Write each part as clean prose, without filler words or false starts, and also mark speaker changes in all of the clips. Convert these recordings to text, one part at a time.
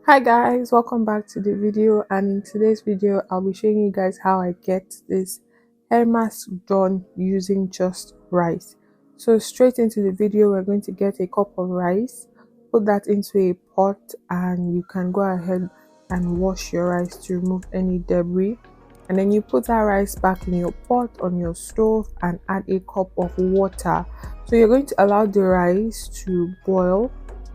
Speaker 1: Hi guys, welcome back to the video, and in today's video I'll be showing you guys how I get this hair mask done using just rice. So straight into the video, we're going to get a cup of rice, put that into a pot, and you can go ahead and wash your rice to remove any debris, and then you put that rice back in your pot on your stove and add a cup of water. So you're going to allow the rice to boil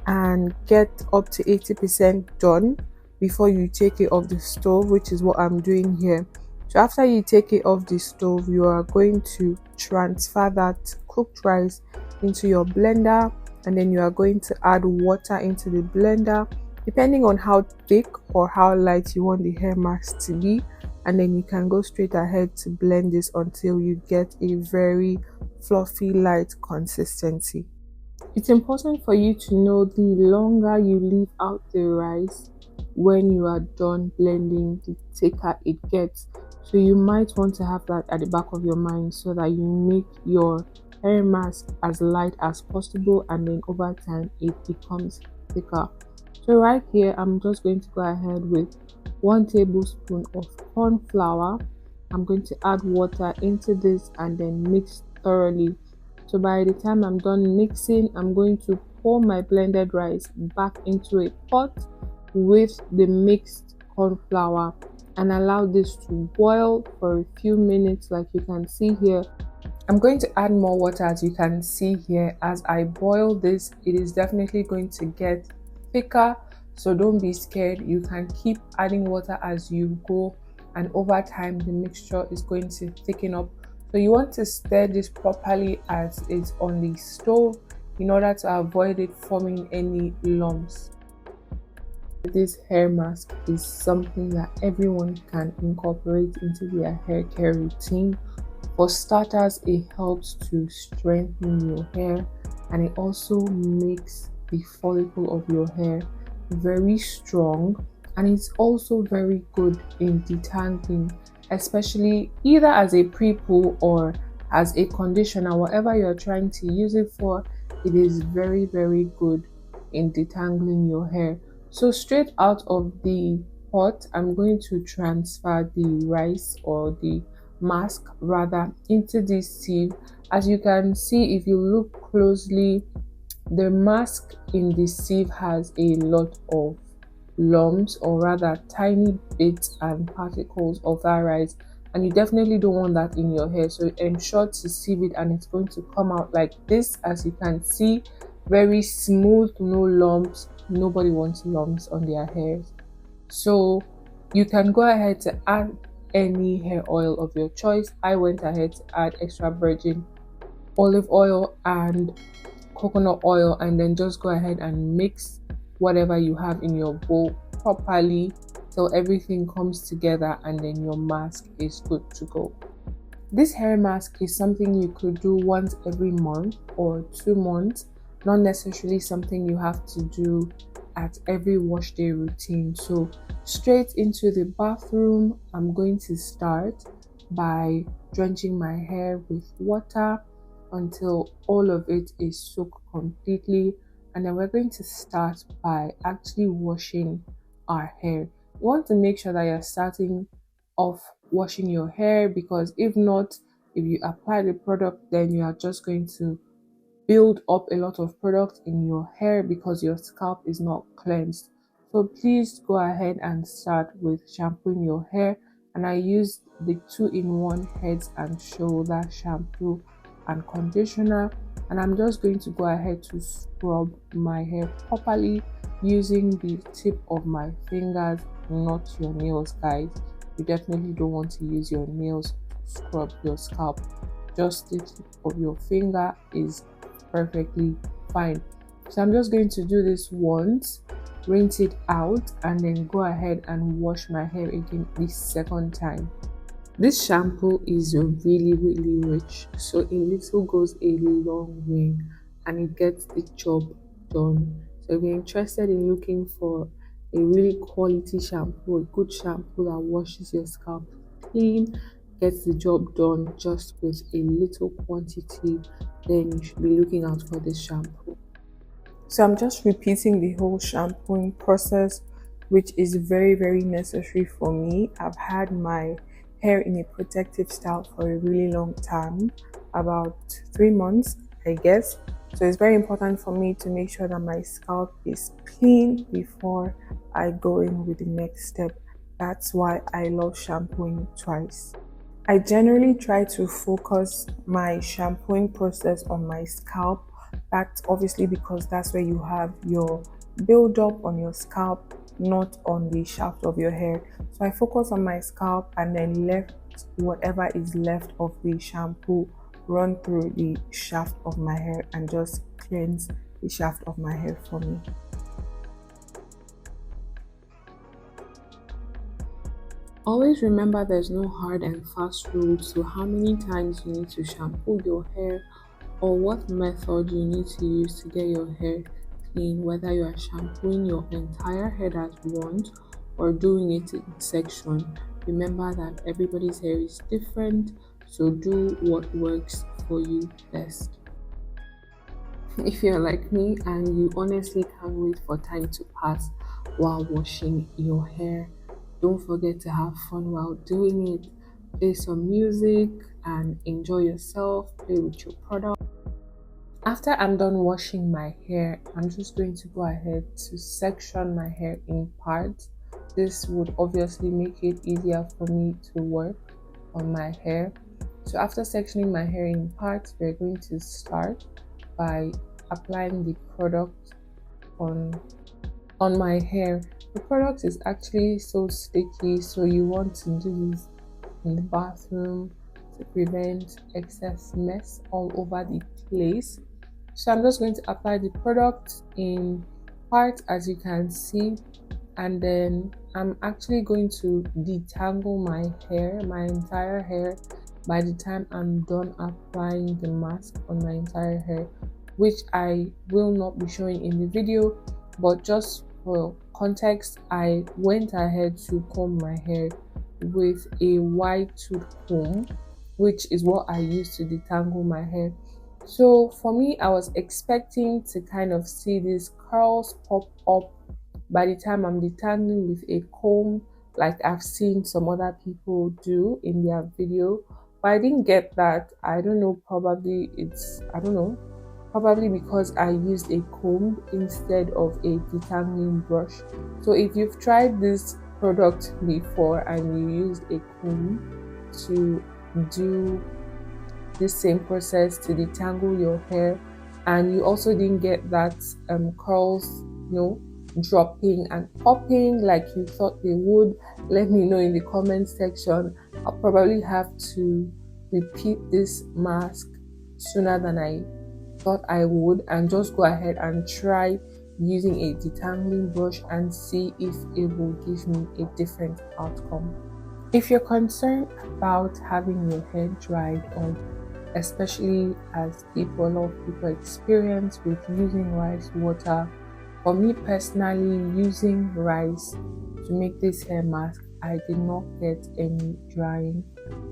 Speaker 1: and get up to 80% done before you take it off the stove, which is what I'm doing here. So after you take it off the stove, you are going to transfer that cooked rice into your blender, and then you are going to add water into the blender depending on how thick or how light you want the hair mask to be, and then you can go straight ahead to blend this until you get a very fluffy light consistency. It's important for you to know the longer you leave out the rice when you are done blending, the thicker it gets. So you might want to have that at the back of your mind so that you make your hair mask as light as possible, and then over time it becomes thicker. So right here I'm just going to go ahead with 1 tablespoon of corn flour. I'm going to add water into this and then mix thoroughly. So by the time I'm done mixing, I'm going to pour my blended rice back into a pot with the mixed corn flour and allow this to boil for a few minutes. Like you can see here, I'm going to add more water. As you can see here, as I boil this, it is definitely going to get thicker, so don't be scared. You can keep adding water as you go, and over time the mixture is going to thicken up. So you want to stir this properly as it's on the stove in order to avoid it forming any lumps. This hair mask is something that everyone can incorporate into their hair care routine. For starters, it helps to strengthen your hair, and it also makes the follicle of your hair very strong, and it's also very good in detangling, especially either as a pre-poo or as a conditioner. Whatever you're trying to use it for, it is very good in detangling your hair. So straight out of the pot, I'm going to transfer the rice, or the mask rather, into this sieve. As you can see, if you look closely, the mask in the sieve has a lot of lumps, or rather tiny bits and particles of that rice, and you definitely don't want that in your hair. So ensure to sieve it, and it's going to come out like this. As you can see, very smooth, no lumps. Nobody wants lumps on their hairs. So you can go ahead to add any hair oil of your choice. I went ahead to add extra virgin olive oil and coconut oil, and then just go ahead and mix whatever you have in your bowl properly till everything comes together, and then your mask is good to go. This hair mask is something you could do once every month or 2 months, not necessarily something you have to do at every wash day routine. So straight into the bathroom, I'm going to start by drenching my hair with water until all of it is soaked completely, and then we're going to start by actually washing our hair. You want to make sure that you're starting off washing your hair, because if not, if you apply the product, then you are just going to build up a lot of product in your hair because your scalp is not cleansed. So please go ahead and start with shampooing your hair, and I use the 2-in-1 heads and shoulder shampoo and conditioner, and I'm just going to go ahead to scrub my hair properly using the tip of my fingers, not your nails, guys. You definitely don't want to use your nails to scrub your scalp. Just the tip of your finger is perfectly fine. So I'm just going to do this once, rinse it out, and then go ahead and wash my hair again the second time. This shampoo is really rich, so a little goes a long way, and it gets the job done. So if you're interested in looking for a really quality shampoo, a good shampoo that washes your scalp clean, gets the job done just with a little quantity, then you should be looking out for this shampoo. So I'm just repeating the whole shampooing process which is very necessary for me. I've had my hair in a protective style for a really long time, about 3 months, I guess. So it's very important for me to make sure that my scalp is clean before I go in with the next step. That's why I love shampooing twice. I generally try to focus my shampooing process on my scalp. That's obviously because that's where you have your build up on your scalp, not on the shaft of your hair. So I focus on my scalp and then let whatever is left of the shampoo run through the shaft of my hair and just cleanse the shaft of my hair for me. Always remember there's no hard and fast rule to how many times you need to shampoo your hair or what method you need to use to get your hair clean, whether you are shampooing your entire head at once or doing it in section. Remember that everybody's hair is different, so do what works for you best. If you're like me and you honestly can't wait for time to pass while washing your hair, don't forget to have fun while doing it. Play some music and enjoy yourself, play with your product. After I'm done washing my hair, I'm just going to go ahead to section my hair in parts. This would obviously make it easier for me to work on my hair. So after sectioning my hair in parts, we're going to start by applying the product on my hair. The product is actually so sticky, so you want to do this in the bathroom to prevent excess mess all over the place. So I'm just going to apply the product in parts, as you can see, and then I'm actually going to detangle my hair, my entire hair, by the time I'm done applying the mask on my entire hair, which I will not be showing in the video, but just for context, I went ahead to comb my hair with a wide tooth comb, which is what I use to detangle my hair. So for me, I was expecting to kind of see these curls pop up by the time I'm detangling with a comb, like I've seen some other people do in their video, but I didn't get that. I don't know, probably because I used a comb instead of a detangling brush. So if you've tried this product before and you used a comb to do this same process to detangle your hair and you also didn't get that curls dropping and popping like you thought they would, let me know in the comment section. I'll probably have to repeat this mask sooner than I thought I would and just go ahead and try using a detangling brush and see if it will give me a different outcome. If you're concerned about having your hair dried or especially as a lot of people experience with using rice water, for me personally, using rice to make this hair mask, I did not get any drying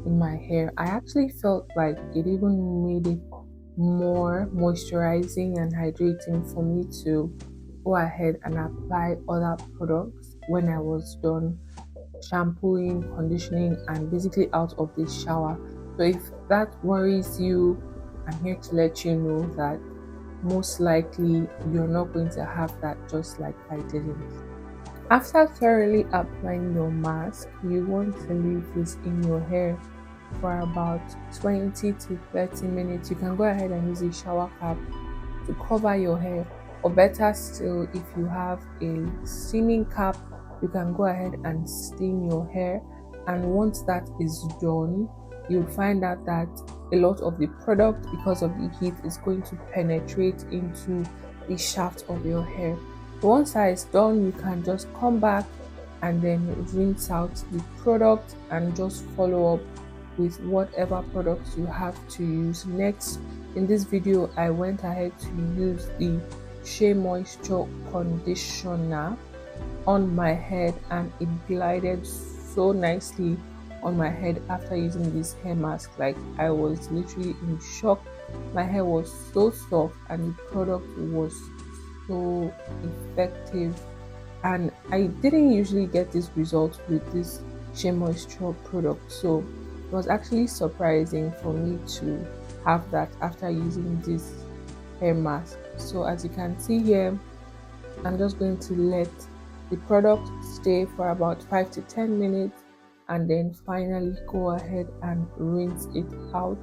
Speaker 1: in my hair. I actually felt like it even made it more moisturizing and hydrating for me to go ahead and apply other products when I was done shampooing, conditioning, and basically out of the shower. So if that worries you, I'm here to let you know that most likely you're not going to have that, just like I didn't. After thoroughly applying your mask, you want to leave this in your hair for about 20 to 30 minutes. You can go ahead and use a shower cap to cover your hair, or better still, if you have a steaming cap, you can go ahead and steam your hair. And once that is done, you'll find out that a lot of the product, because of the heat, is going to penetrate into the shaft of your hair. Once that is done, you can just come back and then rinse out the product and just follow up with whatever products you have to use. Next, in this video, I went ahead to use the Shea Moisture Conditioner on my head, and it glided so nicely on my head after using this hair mask. Like, I was literally in shock. My hair was so soft and the product was so effective and I didn't usually get this result with this Shea Moisture product, so it was actually surprising for me to have that after using this hair mask. So as you can see here, I'm just going to let the product stay for about 5 to 10 minutes and then finally go ahead and rinse it out.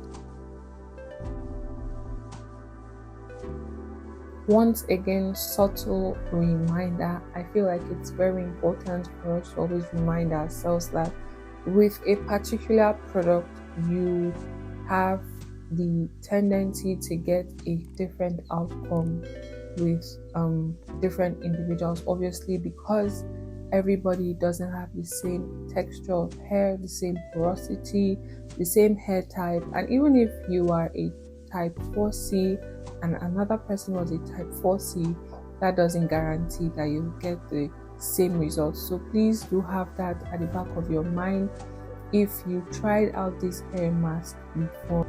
Speaker 1: Once again, subtle reminder, I feel like it's very important for us to always remind ourselves that with a particular product, you have the tendency to get a different outcome with different individuals, obviously, because everybody doesn't have the same texture of hair, the same porosity, the same hair type. And even if you are a type 4C and another person was a type 4C, that doesn't guarantee that you'll get the same results. So please do have that at the back of your mind. If you tried out this hair mask before,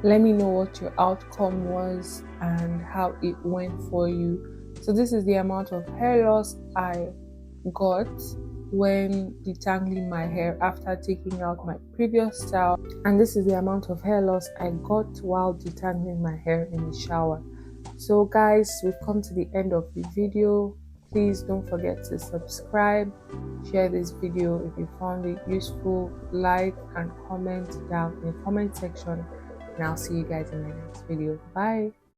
Speaker 1: let me know what your outcome was and how it went for you. So this is the amount of hair loss I got when detangling my hair after taking out my previous style, and this is the amount of hair loss I got while detangling my hair in the shower. So guys, we've come to the end of the video. Please don't forget to subscribe, share this video if you found it useful, like and comment down in the comment section, and I'll see you guys in my next video. Bye.